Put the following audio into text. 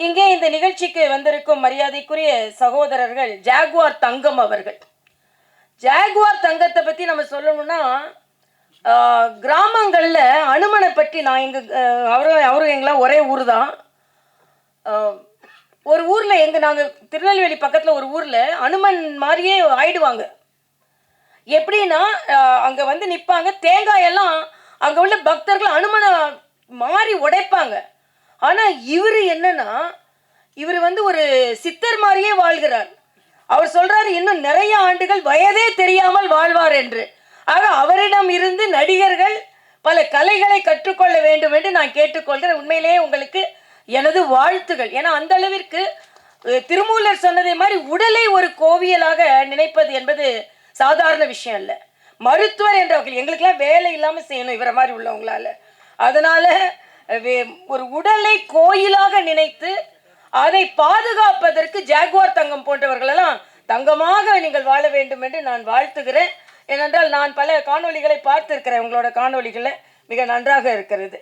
இங்கே இந்த நிகழ்ச்சிக்கு வந்திருக்கும் மரியாதைக்குரிய சகோதரர்கள் ஜாகுவார் தங்கம் அவர்கள். ஜாகுவார் தங்கத்தை பற்றி நம்ம சொல்லணும்னா, கிராமங்களில் அனுமனை பற்றி நான் அவரும் எங்களாம் ஒரே ஊர் தான். ஒரு ஊரில் நாங்கள் திருநெல்வேலி பக்கத்தில் ஒரு ஊரில் அனுமன் மாதிரியே ஆயிடுவாங்க. எப்படின்னா, அங்கே வந்து நிற்பாங்க, தேங்காயெல்லாம் அங்கே உள்ள பக்தர்கள் அனுமனை மாறி உடைப்பாங்க. ஆனால் இவர் என்னன்னா, இவர் வந்து ஒரு சித்தர் மாதிரியே வாழ்கிறார். அவர் சொல்றாரு, இன்னும் நிறைய ஆண்டுகள் வயதே தெரியாமல் வாழ்வார் என்று. ஆக அவரிடம் இருந்து நடிகர்கள் பல கலைகளை கற்றுக்கொள்ள வேண்டும் என்று நான் கேட்டுக்கொள்கிறேன். உண்மையிலேயே உங்களுக்கு எனது வாழ்த்துகள். ஏன்னா அந்த அளவிற்கு திருமூலர் சொன்னதே மாதிரி உடலை ஒரு கோவியலாக நினைப்பது என்பது சாதாரண விஷயம் இல்லை. மருத்துவர் என்றவர்கள் எங்களுக்கெல்லாம் வேலை இல்லாமல் செய்யணும் இவரை மாதிரி உள்ளவங்களால. அதனால ஒரு உடலை கோயிலாக நினைத்து அதை பாதுகாப்பதற்கு ஜாகுவார் தங்கம் போன்றவர்களெல்லாம் தங்கமாக நீங்கள் வாழ வேண்டும் என்று நான் வாழ்த்துகிறேன். ஏனென்றால் நான் பல காணொளிகளை பார்த்திருக்கிறேன். உங்களோட காணொளிகளை மிக நன்றாக இருக்கிறது.